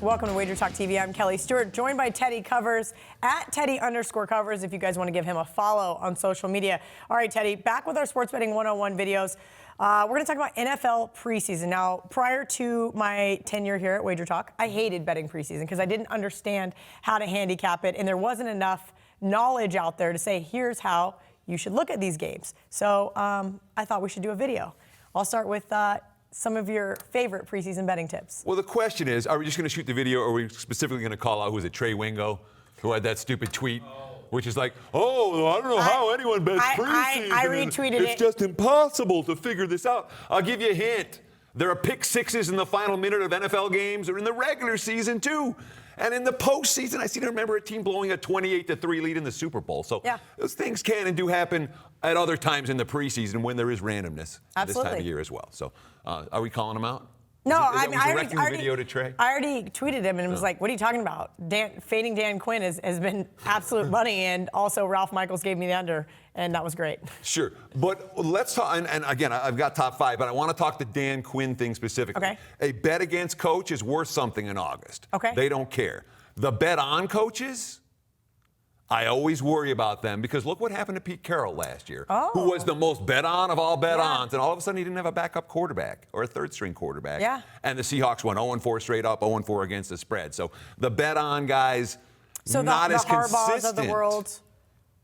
Welcome to WagerTalk TV. I'm Kelly Stewart, joined by Teddy Covers at Teddy_Covers if you guys want to give him a follow on social media. All right, Teddy, back with our Sports Betting 101 videos. We're going to talk about NFL preseason. Now, prior to my tenure here at WagerTalk, I hated betting preseason because I didn't understand how to handicap it, and there wasn't enough knowledge out there to say, here's how you should look at these games. So I thought we should do a video. I'll start with some of your favorite preseason betting tips. Well, the question is, are we just going to shoot the video, or are we specifically going to call out, who was it, Trey Wingo, who had that stupid tweet, which is like, oh, I don't know how anyone bets preseason. I retweeted it. It's just impossible to figure this out. I'll give you a hint. There are pick sixes in the final minute of NFL games, or in the regular season, too. And in the postseason, I seem to remember a team blowing a 28-3 lead in the Super Bowl. So those things can and do happen at other times in the preseason when there is randomness this time of year as well. So are we calling them out? No, I already tweeted him and was like, what are you talking about? Fading Dan Quinn has been absolute money, and also Ralph Michaels gave me the under, and that was great. Sure, but let's talk, and again, I've got top five, but I want to talk the Dan Quinn thing specifically. Okay. A bet against coach is worth something in August. Okay. They don't care. The bet on coaches, I always worry about them, because look what happened to Pete Carroll last year, who was the most bet on of all bet-ons, and all of a sudden he didn't have a backup quarterback or a third-string quarterback. Yeah. And the Seahawks went 0-4 straight up, 0-4 against the spread. So the bet-on guys, not as consistent. So the Harbaughs of the world.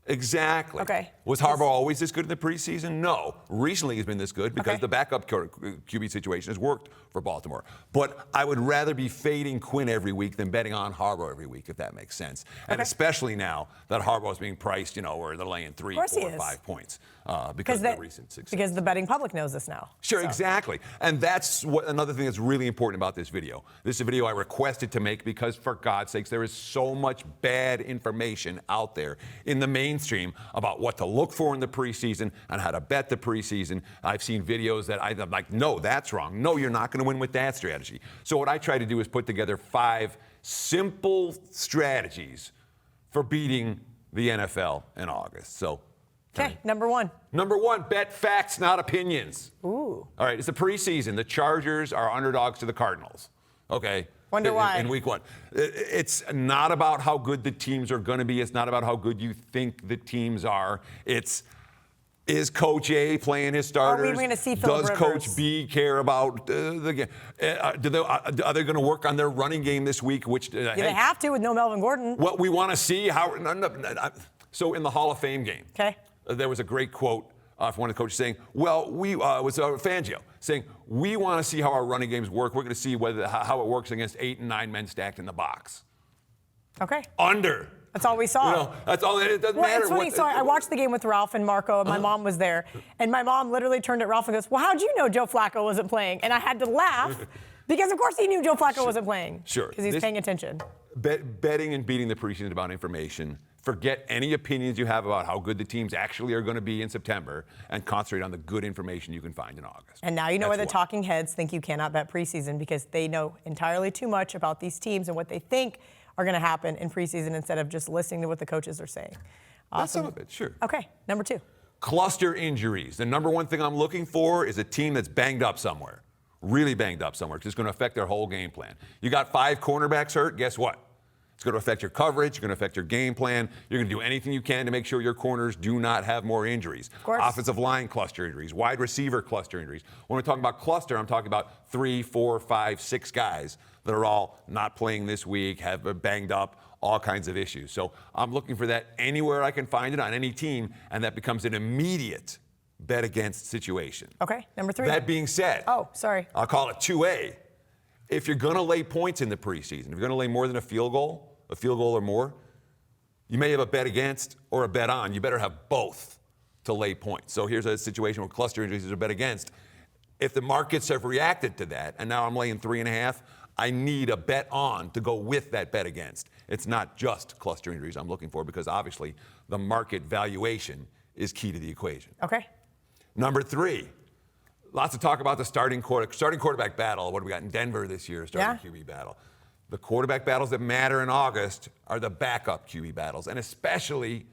Exactly. Okay. Was Harbaugh always this good in the preseason? No. Recently he's been this good because the backup QB situation has worked for Baltimore. But I would rather be fading Quinn every week than betting on Harbaugh every week, if that makes sense. And especially now that Harbaugh is being priced, where they're laying 3, 4, 5 points because of the recent success. Because the betting public knows this now. Sure, exactly. And that's another thing that's really important about this video. This is a video I requested to make because, for God's sakes, there is so much bad information out there in the mainstream about what to look for in the preseason and how to bet the preseason. I've seen videos that I'm like, no, that's wrong. No, you're not going to win with that strategy. So what I try to do is put together 5 simple strategies for beating the NFL in August. So, okay, number 1. Number 1, bet facts, not opinions. Ooh. All right, it's the preseason. The Chargers are underdogs to the Cardinals. Okay. Wonder why. In week 1. It's not about how good the teams are going to be. It's not about how good you think the teams are. Is Coach A playing his starters? Are we going to see Phillip Does Rivers? Coach B care about the game? Are they going to work on their running game this week? Which they have to with no Melvin Gordon. What we want to see how. So in the Hall of Fame game, there was a great quote from one of the coaches saying, "Well, was Fangio saying we want to see how our running games work. We're going to see how it works against 8 and 9 men stacked in the box." Okay. Under. That's all we saw. That's all. It doesn't matter. It's funny. So I watched the game with Ralph and Marco, and my mom was there. And my mom literally turned at Ralph and goes, well, how'd you know Joe Flacco wasn't playing? And I had to laugh because, of course, he knew Joe Flacco wasn't playing. Sure. Because he's paying attention. Betting and beating the preseason is about information. Forget any opinions you have about how good the teams actually are going to be in September, and concentrate on the good information you can find in August. And now you know why the talking heads think you cannot bet preseason, because they know entirely too much about these teams and what they think are going to happen in preseason instead of just listening to what the coaches are saying. Awesome. That's some of it, sure. Okay, number 2. Cluster injuries. The number 1 thing I'm looking for is a team that's banged up somewhere, really banged up somewhere, because it's going to affect their whole game plan. You got 5 cornerbacks hurt, guess what? It's going to affect your coverage. It's going to affect your game plan. You're going to do anything you can to make sure your corners do not have more injuries. Of course. Offensive line cluster injuries, wide receiver cluster injuries. When we're talking about cluster, I'm talking about 3, 4, 5, 6 guys that are all not playing this week, have been banged up, all kinds of issues. So I'm looking for that anywhere I can find it on any team, and that becomes an immediate bet against situation. Okay, number 3. That being said, I'll call it 2A. If you're going to lay points in the preseason, if you're going to lay more than a field goal or more, you may have a bet against or a bet on. You better have both to lay points. So here's a situation where cluster injuries are bet against. If the markets have reacted to that, and now I'm laying 3.5, I need a bet on to go with that bet against. It's not just cluster injuries I'm looking for, because obviously the market valuation is key to the equation. Okay. Number 3, lots of talk about the starting quarterback battle. What do we got in Denver this year? Starting QB battle. The quarterback battles that matter in August are the backup QB battles, and especially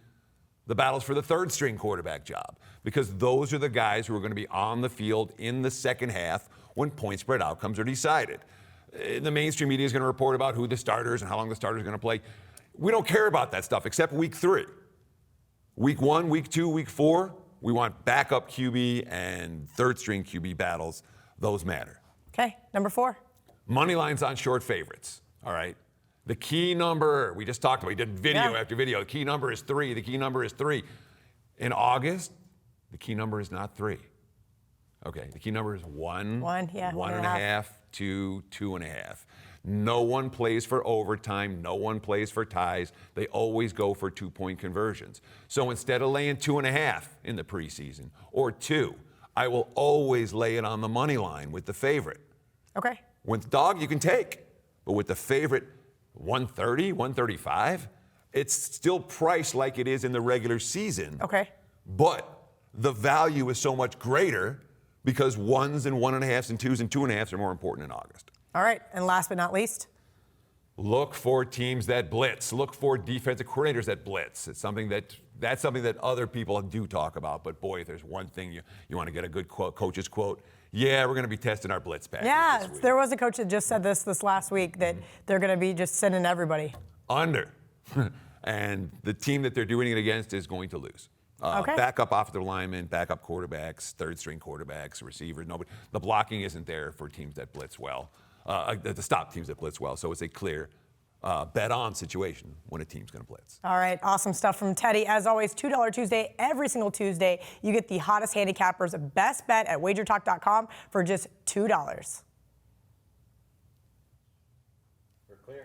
the battles for the third-string quarterback job, because those are the guys who are going to be on the field in the second half when point spread outcomes are decided. The mainstream media is going to report about who the starters and how long the starters are going to play. We don't care about that stuff except week 3. Week 1, week 2, week 4, we want backup QB and third-string QB battles. Those matter. Okay, number 4. Money lines on short favorites, all right? The key number, we just talked about, we did video after video. The key number is 3. The key number is 3. In August, the key number is not 3. Okay, the key number is 1, 1.5, 2, 2.5. No one plays for overtime. No one plays for ties. They always go for 2-point conversions. So instead of laying 2.5 in the preseason or 2, I will always lay it on the money line with the favorite. Okay. With dog, you can take, but with the favorite, 130, 135, it's still priced like it is in the regular season. Okay. But the value is so much greater because 1s and 1.5s and 2s and 2.5s are more important in August. All right, and last but not least? Look for teams that blitz. Look for defensive coordinators that blitz. That's something that other people do talk about. But boy, if there's one thing you want to get a good quote, coach's quote, yeah, we're going to be testing our blitz package. Yeah, there was a coach that just said this last week that they're going to be just sending everybody under. And the team that they're doing it against is going to lose. Okay. Backup offensive linemen, backup quarterbacks, third-string quarterbacks, receivers. Nobody. The blocking isn't there for teams that blitz well. To stop teams that blitz well. So it's a clear bet-on situation when a team's going to blitz. All right, awesome stuff from Teddy. As always, $2 Tuesday, every single Tuesday. You get the hottest handicappers best bet at WagerTalk.com for just $2.